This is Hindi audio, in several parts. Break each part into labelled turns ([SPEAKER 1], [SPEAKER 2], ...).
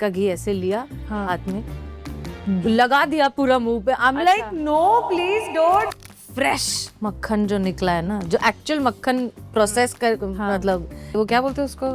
[SPEAKER 1] का घी ऐसे लिया
[SPEAKER 2] हाँ.
[SPEAKER 1] हाथ में, लगा दिया पूरा मुंह पे। I'm like no please don't। Fresh मक्खन जो निकला है ना, जो एक्चुअल मक्खन प्रोसेस कर मतलब वो क्या बोलते हैं उसको,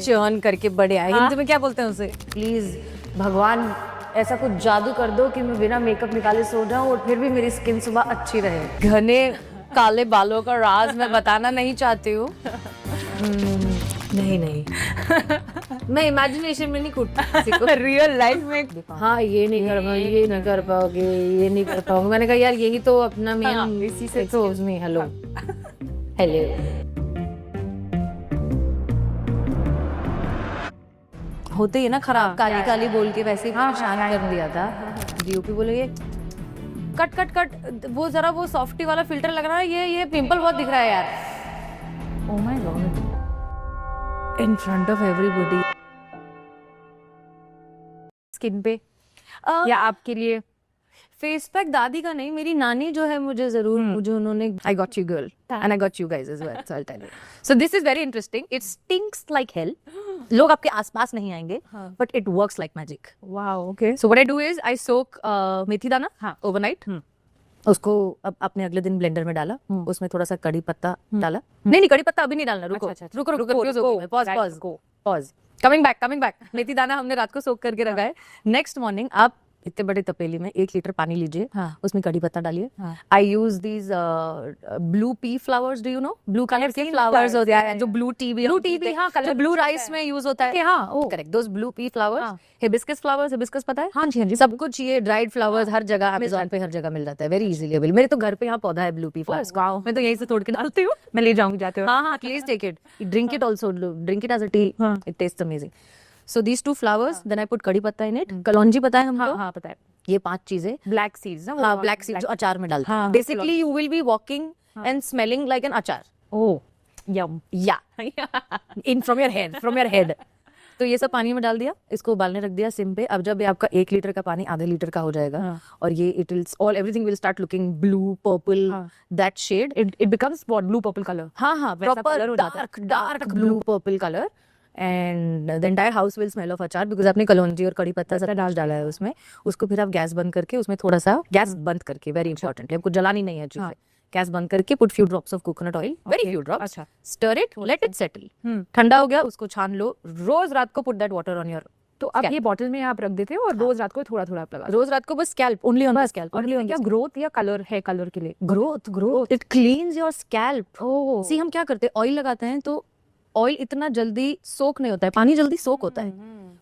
[SPEAKER 1] चर्न करके बड़े आए। हिंदी में क्या बोलते हैं उसे? प्लीज भगवान ऐसा कुछ जादू कर दो कि मैं बिना मेकअप निकाले सो जाऊं और फिर भी मेरी स्किन सुबह अच्छी रहे। घने काले बालों का राज मैं बताना नहीं चाहती हूँ। नहीं मैं इमेजिनेशन में नहीं कूटती किसी को।
[SPEAKER 2] रियल लाइफ में
[SPEAKER 1] हाँ ये नहीं कर पाओगे, ये नहीं कर पाओगे, ये नहीं कर पाओगे। मैंने कहा यार यही तो अपना मेन,
[SPEAKER 2] इसी say
[SPEAKER 1] excuse me, hello hello. होते ही ना खराब, काली काली बोल के वैसे ही परेशान कर दिया था। डीओपी बोले कट कट कट, वो जरा वो सॉफ्टी वाला फिल्टर लग रहा है, ये पिंपल बहुत दिख रहा है यार।
[SPEAKER 2] Oh my God,
[SPEAKER 1] in front of everybody.
[SPEAKER 2] Skin पे या आपके लिए
[SPEAKER 1] फेस पैक दादी का नहीं, मेरी नानी जो है मुझे जरूर, मुझे उन्होंने I got you girl and I got you guys as well, so I tell you. So this is very interesting, it stinks like hell. लोग आपके आसपास नहीं आएंगे but it works like magic.
[SPEAKER 2] Wow, okay.
[SPEAKER 1] So what I do is I soak methi dana overnight, उसको अब अपने अगले दिन ब्लेंडर में डाला, उसमें थोड़ा सा कड़ी पत्ता डाला। नहीं कड़ी पत्ता अभी नहीं डालना, रुको रुको, पॉज, कमिंग बैक। मेथी दाना हमने रात को सोक करके रखा है। नेक्स्ट मॉर्निंग आप इतने बड़े तपेली में 1 लीटर पानी लीजिए, उसमें कड़ी पत्ता डालिए। I use these blue pea flowers, do you know blue colour के फ्लावर्स होते हैं जो ब्लू टी भी जो ब्लू राइस में यूज होता है। Correct, those blue pea flowers. Hibiscus flowers, hibiscus पता है?
[SPEAKER 2] हाँ जी
[SPEAKER 1] सब कुछ ये ड्राइड फ्लावर्स हर जगह अमेज़न पे हर जगह मिल जाता है, वेरी इजीली अवेलेबल। मेरे तो घर पे यहाँ पौधा है ब्लू पी फ्लावर्स, मैं तो यहीं से तोड़ के डालती हूँ।
[SPEAKER 2] मैं ले जाऊंगी जाते हो।
[SPEAKER 1] हाँ please take it, drink it also, drink it as a tea, it tastes amazing. So these 2 flowers, then I put कड़ी पत्ता in it, कलौंजी पता है हमको?
[SPEAKER 2] हाँ पता है।
[SPEAKER 1] ये 5 चीजें,
[SPEAKER 2] ब्लैक सीड्स ना,
[SPEAKER 1] हाँ ब्लैक सीड जो अचार में डालते हैं। Basically you will be walking and smelling like an अचार।
[SPEAKER 2] ओह यम,
[SPEAKER 1] या इन फ्रॉम योर हेड। तो ये सब पानी में डाल दिया, इसको उबालने रख दिया सिम पे। अब जब ये आपका 1 लीटर का पानी आधे लीटर का हो जाएगा और ये it will all everything will start looking blue purple, that shade,
[SPEAKER 2] it becomes what, blue purple colour.
[SPEAKER 1] हाँ proper dark blue purple colour, and the entire house will smell of achar because आपने कलौंजी और कड़ी पत्ता सब डाला है उसमें। उसको फिर आप गैस बंद करके उसमें थोड़ा सा गैस बंद करके, वेरी इंपॉर्टेंटली आपको जलानी नहीं है चीजें। गैस बंद करके put few drops of coconut oil, very few drops.
[SPEAKER 2] अच्छा,
[SPEAKER 1] stir it, let it settle. ठंडा हो गया उसको छान लो। रोज रात को put that water on your,
[SPEAKER 2] तो अब ये बॉटल में आप रख देते हो और रोज रात को थोड़ा थोड़ा लगा।
[SPEAKER 1] रोज रात को बस scalp, only on the scalp.
[SPEAKER 2] और क्या ग्रोथ या कलर है, कलर के लिए?
[SPEAKER 1] Growth, it cleans your scalp. See हम क्या करते हैं, ऑयल लगाते हैं तो ऑयल इतना जल्दी सोक नहीं होता है, पानी जल्दी सोक होता है।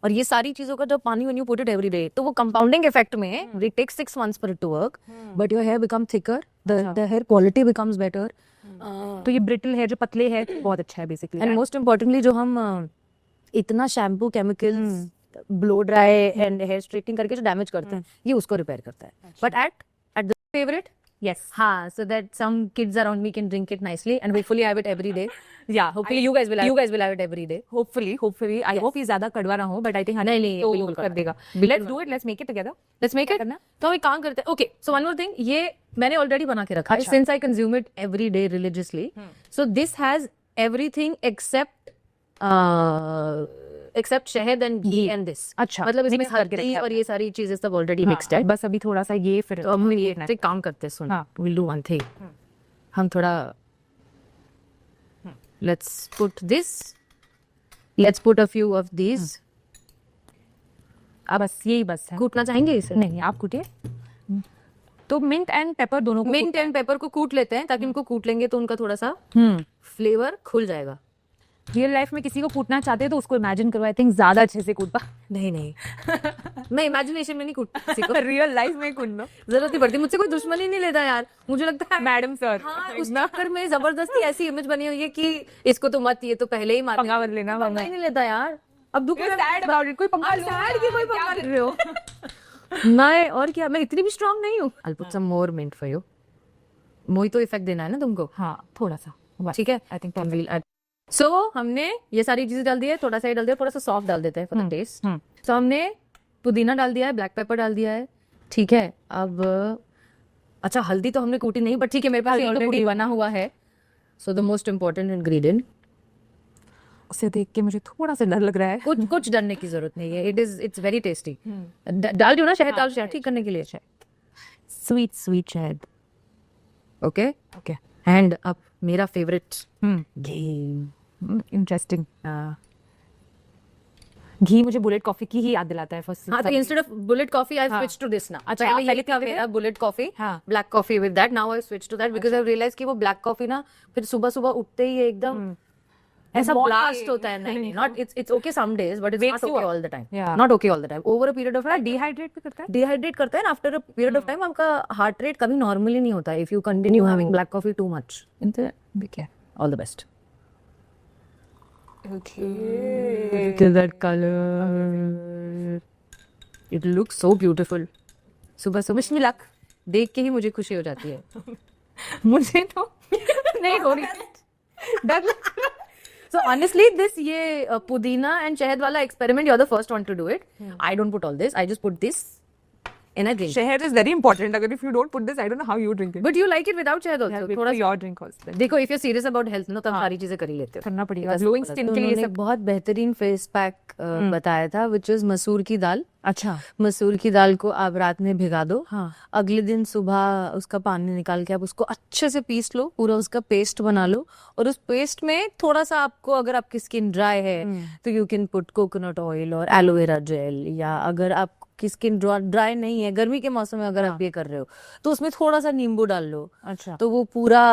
[SPEAKER 1] और ये सारी चीजों का जब पानी when you put it every day, तो वो कंपाउंडिंग इफेक्ट में it takes 6 months for it to work, but your hair become thicker, the hair quality becomes better.
[SPEAKER 2] तो ये ब्रिटल है, जो पतले है, बहुत अच्छा है बेसिकली।
[SPEAKER 1] एंड मोस्ट इम्पोर्टेंटली जो हम इतना shampoo, chemicals, blow dry and hair straightening करके जो डैमेज करते हैं, ये उसको रिपेयर करता है। But at the favourite,
[SPEAKER 2] yes,
[SPEAKER 1] हाँ, so that some kids around me can drink it nicely and hopefully I have it every day. Yeah, hopefully you guys will have it every day.
[SPEAKER 2] hopefully I hope ये ज्यादा कड़वा ना हो, but I think
[SPEAKER 1] नहीं
[SPEAKER 2] तो
[SPEAKER 1] बिल्कुल
[SPEAKER 2] कर देगा। let's do it, let's make it together,
[SPEAKER 1] let's make it। तो हम एक काम करते हैं। okay, so one more thing, ये मैंने ऑलरेडी बना के रखा है,
[SPEAKER 2] अच्छा।
[SPEAKER 1] since I consume it every day religiously, so this has everything except शहद एंड घी एंड दिस।
[SPEAKER 2] अच्छा,
[SPEAKER 1] मतलब इसमें
[SPEAKER 2] mix करके
[SPEAKER 1] हल्दी
[SPEAKER 2] रखा है।
[SPEAKER 1] और ये सारी चीजें सब ऑलरेडी मिक्स्ड है।
[SPEAKER 2] बस अभी थोड़ा सा ये फिर
[SPEAKER 1] तो हम ये एक काम करते हैं, सुन, we'll do one thing, हम थोड़ा let's put this, let's put a few of these।
[SPEAKER 2] अब बस यही बस है।
[SPEAKER 1] कूटना चाहेंगे इसे?
[SPEAKER 2] नहीं, आप कूटिए। तो मिंट एंड पेपर दोनों को
[SPEAKER 1] मिंट एंड पेपर को कूट लेते हैं, ताकि उनको कूट लेंगे तो उनका थोड़ा सा फ्लेवर खुल जाएगा।
[SPEAKER 2] रियल लाइफ में किसी को कूटना चाहते हैं तो उसको इमेजिन करो, आई थिंक ज्यादा अच्छे से कूट पा।
[SPEAKER 1] नहीं मैं इमेजिनेशन में नहीं कूटती किसी को,
[SPEAKER 2] रियल लाइफ में कूटना
[SPEAKER 1] जरूरत नहीं पड़ती। मुझसे कोई दुश्मनी नहीं लेता यार, मुझे लगता है
[SPEAKER 2] मैडम सर,
[SPEAKER 1] हाँ, उस चक्कर में जबरदस्ती ऐसी इमेज बनी हुई है कि इसको तो मत, ये तो पहले ही मार,
[SPEAKER 2] पंगा मत लेना।
[SPEAKER 1] पंगा ही नहीं लेता यार। अब दुख
[SPEAKER 2] You're sad about it, कोई पंगा लो।
[SPEAKER 1] sad की कोई पंगा ले रहे हो। मैं और क्या, मैं इतनी भी स्ट्रांग नहीं हूँ। I'll put some more mint for you। Mojito effect देना है ना तुमको?
[SPEAKER 2] हाँ, थोड़ा सा,
[SPEAKER 1] ठीक है।
[SPEAKER 2] आई थिंक
[SPEAKER 1] सो हमने ये सारी चीजें डाल दी है, थोड़ा सा ये डाल दिया, थोड़ा सा सॉफ्ट डाल देते हैं फॉर द टेस्ट। सो हमने पुदीना डाल दिया है, ब्लैक पेपर डाल दिया है, ठीक है। अब अच्छा, हल्दी तो हमने कूटी नहीं, बट ठीक है, मेरे पास ऑलरेडी बना हुआ है। So the most important ingredient,
[SPEAKER 2] उसे देख के मुझे थोड़ा सा डर लग रहा है।
[SPEAKER 1] कुछ कुछ डरने की जरूरत नहीं है, इट्स वेरी टेस्टी। डाल दो ना शहद, डाल शहद ठीक करने के लिए।
[SPEAKER 2] स्वीट स्वीट शहद।
[SPEAKER 1] Okay
[SPEAKER 2] okay.
[SPEAKER 1] एंड अब मेरा फेवरेट घी।
[SPEAKER 2] इंटरेस्टिंग। घी मुझे बुलेट कॉफी की ही याद दिलाता है फर्स्ट।
[SPEAKER 1] हाँ, तो instead of bullet coffee I switch to this ना।
[SPEAKER 2] अच्छा,
[SPEAKER 1] पहले ये था
[SPEAKER 2] पहले
[SPEAKER 1] मेरा बुलेट कॉफी,
[SPEAKER 2] हाँ।
[SPEAKER 1] Black coffee with that. Now I switch to that because I realise कि वो ब्लैक कॉफी ना फिर सुबह सुबह उठते ही एकदम ऐसा ब्लास्ट होता है। नहीं, not it's okay some days but it's
[SPEAKER 2] Wakes
[SPEAKER 1] not
[SPEAKER 2] you
[SPEAKER 1] okay
[SPEAKER 2] up.
[SPEAKER 1] All the time.
[SPEAKER 2] Yeah.
[SPEAKER 1] Not okay all the time. Over a period of time
[SPEAKER 2] dehydrate भी करता है।
[SPEAKER 1] डिहाइड्रेट करता है ना। After a period of time आपका हार्ट रेट कभी नॉर्मली नहीं होता if you continue having black coffee too much. All the best.
[SPEAKER 2] that color.
[SPEAKER 1] It looks so beautiful. सुबह सुबह विश मी लक देख के ही मुझे खुशी हो जाती है।
[SPEAKER 2] मुझे तो
[SPEAKER 1] नहीं हो रही डर लग। So honestly, this ये पुदीना and शहद वाला experiment, you're the first one to do it. I don't put all this. I just put this in a drink.
[SPEAKER 2] शहद is very important. अगर if you don't put this, I don't know how you drink it.
[SPEAKER 1] But you like it without शहद also. थोड़ा
[SPEAKER 2] your drink also.
[SPEAKER 1] देखो, if you're serious about health ना, तो आप सारी चीजें कर ही लेते हो।
[SPEAKER 2] करना पड़ेगा।
[SPEAKER 1] That's
[SPEAKER 2] Glowing
[SPEAKER 1] the
[SPEAKER 2] skin
[SPEAKER 1] तो
[SPEAKER 2] के लिए
[SPEAKER 1] उन्होंने
[SPEAKER 2] सब।
[SPEAKER 1] बहुत बेहतरीन फेस पैक बताया था, which is मसूर की दाल।
[SPEAKER 2] अच्छा।
[SPEAKER 1] मसूर की दाल को आप रात में भिगा दो।
[SPEAKER 2] हाँ।
[SPEAKER 1] अगले दिन सुबह उसका पानी निकाल के आप उसको अच्छे से पीस लो, पूरा उसका पेस्ट बना लो। और उस पेस्ट में थोड़ा सा आपको, अगर आपकी स्किन ड्राई है तो you can put coconut oil और एलोवेरा जेल, या अगर आपकी स्किन ड्राई नहीं है, गर्मी के मौसम में अगर आप ये कर रहे हो तो उसमें थोड़ा सा नींबू डाल लो।
[SPEAKER 2] अच्छा।
[SPEAKER 1] तो वो पूरा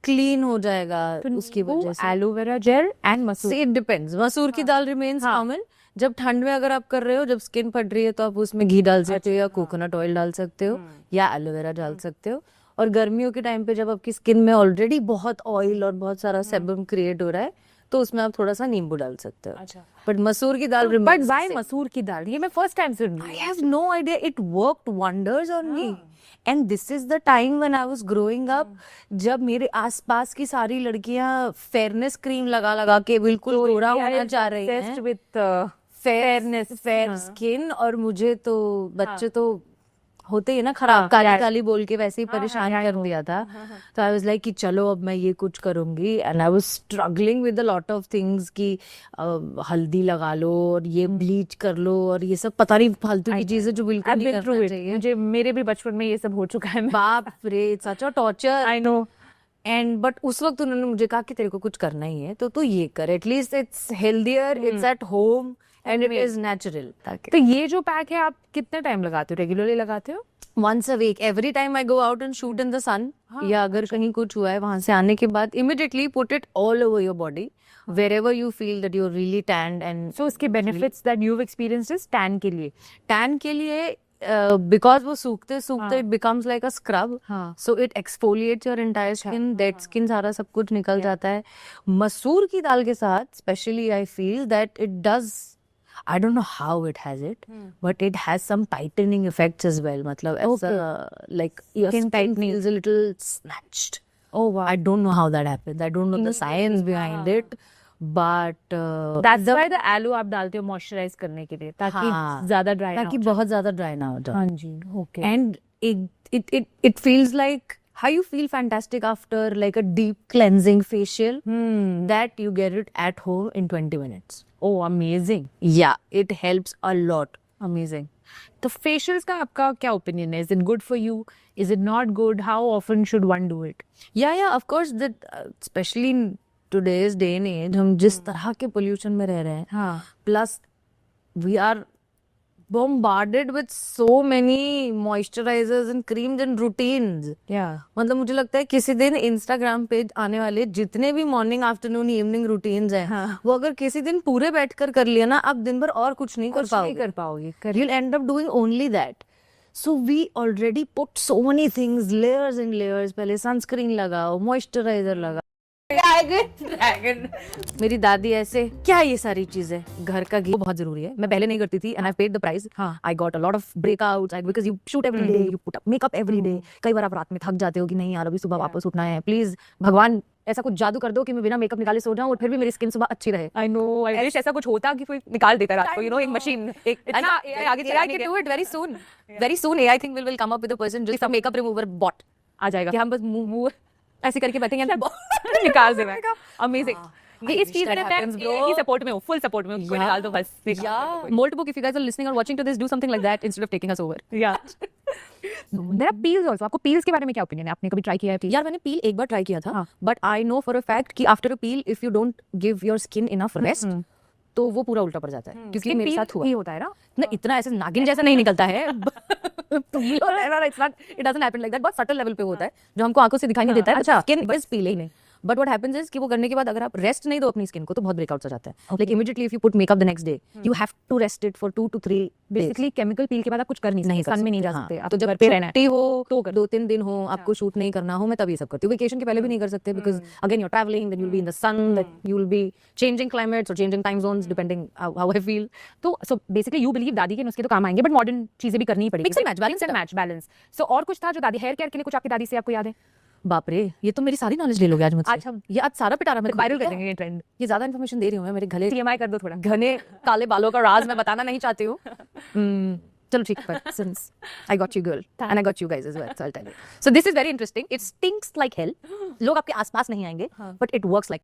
[SPEAKER 1] क्लीन हो जाएगा उसकी वजह से।
[SPEAKER 2] एलोवेरा जेल एंड मसूर।
[SPEAKER 1] It depends. मसूर की दाल रिमेन्स कॉमन। जब ठंड में अगर आप कर रहे हो, जब स्किन फट रही है, तो आप उसमें घी डाल सकते हो या कोकोनट ऑयल डाल सकते हो या एलोवेरा डाल सकते हो। और गर्मियों के टाइम पे जब आपकी स्किन में ऑलरेडी बहुत ऑयल और बहुत सारा सेबम क्रिएट हो रहा है, तो उसमें आप थोड़ा सा नींबू डाल सकते हो।
[SPEAKER 2] अच्छा।
[SPEAKER 1] बट मसूर की दाल
[SPEAKER 2] बट व्हाई मसूर की दाल? ये मैं फर्स्ट टाइम सुन रही
[SPEAKER 1] I have no idea. It worked wonders on me. And this is the time when I was growing up, जब मेरे आसपास की सारी लड़कियां फेयरनेस क्रीम लगा लगा के बिल्कुल गोरा होना चाह रही हैं,
[SPEAKER 2] विद
[SPEAKER 1] फेयरनेस, फेयर स्किन। और मुझे तो बच्चे तो होते ही ना खराब, काली काली बोल के वैसे ही परेशान कर दिया था। तो आई वाज लाइक कि चलो अब मैं ये कुछ करूंगी। And I was struggling with a lot of things कि हल्दी लगा लो और ये ब्लीच कर लो और ये सब पता नहीं फालतू की चीजें जो बिल्कुल नहीं करना चाहिए।
[SPEAKER 2] मुझे मेरे भी बचपन में ये सब हो चुका है।
[SPEAKER 1] बाप रे, such a torture.
[SPEAKER 2] I know.
[SPEAKER 1] And but उस वक्त उन्होंने मुझे कहा कि तेरे को कुछ करना ही है तो तू ये कर, at least it's healthier, it's at home and it is natural.
[SPEAKER 2] तो ये जो पैक है आप कितने टाइम लगाते हो? रेगुलरली लगाते हो?
[SPEAKER 1] once a week, every time I go out and shoot in the sun, या अगर कहीं कुछ हुआ है वहां से आने के बाद immediately put it all over your body wherever you feel that you're really tanned। and
[SPEAKER 2] So उसके benefits that you've experienced is tan के लिए?
[SPEAKER 1] tan के लिए because वो सूखते सूखते it becomes like a scrub, so it exfoliates your entire skin, dead skin सारा सब कुछ निकल जाता है। मसूर की दाल के साथ especially I feel that it does, I don't know how it has it, but it has some tightening effects as well. मतलब ऐसा like your skin feels a little snatched.
[SPEAKER 2] Oh wow.
[SPEAKER 1] I don't know how that happens. I don't know the science behind it, but
[SPEAKER 2] That's why the aloe आप डालते हो मॉइस्चराइज करने के लिए, ताकि ज्यादा ड्राई ना हो।
[SPEAKER 1] ताकि बहुत ज्यादा ड्राई ना हो जाए।
[SPEAKER 2] हाँ जी। Okay.
[SPEAKER 1] And it feels like how you feel fantastic after like a deep cleansing facial, that you get it at home in 20 minutes.
[SPEAKER 2] Oh amazing.
[SPEAKER 1] Yeah, it helps a lot.
[SPEAKER 2] Amazing. तो facials का आपका क्या opinion है? Is it good for you? Is it not good? How often should one do it?
[SPEAKER 1] Yeah, of course, that especially in today's day and age, हम जिस तरह के pollution में रह रहे हैं,
[SPEAKER 2] हाँ।
[SPEAKER 1] plus we are bombarded with so many moisturizers and creams and routines.
[SPEAKER 2] Yeah.
[SPEAKER 1] मतलब मुझे लगता है किसी दिन इंस्टाग्राम पे आने वाले जितने भी मॉर्निंग आफ्टरनून इवनिंग रूटीन्स हैं, वो अगर किसी दिन पूरे बैठकर कर लिया ना, आप दिन भर और कुछ नहीं कर पाओगे। You'll end up doing only that. So we already put so many things, layers and layers. पहले सनस्क्रीन लगाओ, मॉइस्चराइजर लगाओ, ड्रैगन। मेरी दादी ऐसे, क्या ये सारी चीजें, घर का घी बहुत जरूरी है। मैं पहले नहीं करती थी and I paid the price. I got a lot of breakouts because you shoot every day, you put up makeup every day. कई बार आप रात में थक जाते हो कि नहीं यार अभी सुबह वापस उठना है, प्लीज भगवान ऐसा कुछ जादू कर दो कि मैं बिना मेकअप निकाले सो जाऊं और फिर भी मेरी स्किन सुबह अच्छी रहे।
[SPEAKER 2] I know. I wish ऐसा कुछ होता कि कोई निकाल देता रात को, एक मशीन, एक इतना AI आगे
[SPEAKER 1] AI can do it very soon. Very soon AI think will come up with a person just a makeup remover bot
[SPEAKER 2] आ जाएगा
[SPEAKER 1] कि हम बस मुंह ऐसे करके बैठेंगे
[SPEAKER 2] निकाल देगा। Amazing.
[SPEAKER 1] ये इस चीज
[SPEAKER 2] की सपोर्ट में हूँ, फुल सपोर्ट में हूँ, कोई डाल दो बस।
[SPEAKER 1] Yeah, Molt book, if you guys are listening or watching to this, do something like that instead of taking us over.
[SPEAKER 2] Yeah. There are peels also. आपको peels के बारे में क्या opinion है? आपने कभी try किया है peel?
[SPEAKER 1] यार मैंने peel एक बार ट्राई किया था,
[SPEAKER 2] हाँ.
[SPEAKER 1] but I know for a fact कि after a peel, if you don't give your skin enough rest, तो वो पूरा उल्टा पड़ जाता है, क्योंकि मेरे साथ हुआ।
[SPEAKER 2] ही होता है ना?
[SPEAKER 1] ना इतना ऐसे नागिन जैसा नहीं निकलता है। It doesn't happen like that, बहुत subtle level पे होता है, जो हमको आंखों से दिखाई नहीं देता है।
[SPEAKER 2] अच्छा,
[SPEAKER 1] Skin is peeling. But what happens is कि वो करने के बाद अगर आप रेस्ट नहीं दो अपनी स्किन को तो बहुत ब्रेकआउट्स आ जाता है। Like immediately if you put makeup the next day you have to rest it for 2 to 3
[SPEAKER 2] basically chemical peel के बाद आप कुछ कर नहीं सकते, सन में नहीं जा सकते,
[SPEAKER 1] तो जब छुट्टी हो तो 2-3 दिन हो, आपको शूट नहीं करना हो, मैं तभी सब करती हूँ। वेकेशन के पहले भी नहीं कर सकते because again you are travelling, then you will be in the sun, then you will be changing climates और changing time zones depending how I feel.
[SPEAKER 2] तो सो बेसिकली यू बिलीव दादी के नुस्खे तो काम आएंगे, बट मॉडर्न चीजें भी करनी पड़ेगी।
[SPEAKER 1] Mix and match,
[SPEAKER 2] balance. So और कुछ था जो दादी हेयर केयर के लिए कुछ आपकी दादी से आपको याद है?
[SPEAKER 1] बाप रे, ये तो मेरी सारी नॉलेज ले लोगे आज मुझसे।
[SPEAKER 2] आज हम
[SPEAKER 1] ये आज सारा पिटारा मेरे
[SPEAKER 2] वायरल कर देंगे ये ट्रेंड।
[SPEAKER 1] ये ज्यादा इन्फॉर्मेशन दे रही हूँ मैं, मेरे घने
[SPEAKER 2] TMI कर दो थोड़ा।
[SPEAKER 1] घने काले बालों का राज मैं बताना नहीं चाहती हूँ। चलो ठीक है, since I got you girl and I got you guys as well, so I'll tell you. So this is very interesting. It stinks like hell. लोग आपके आसपास नहीं आएंगे, but it works like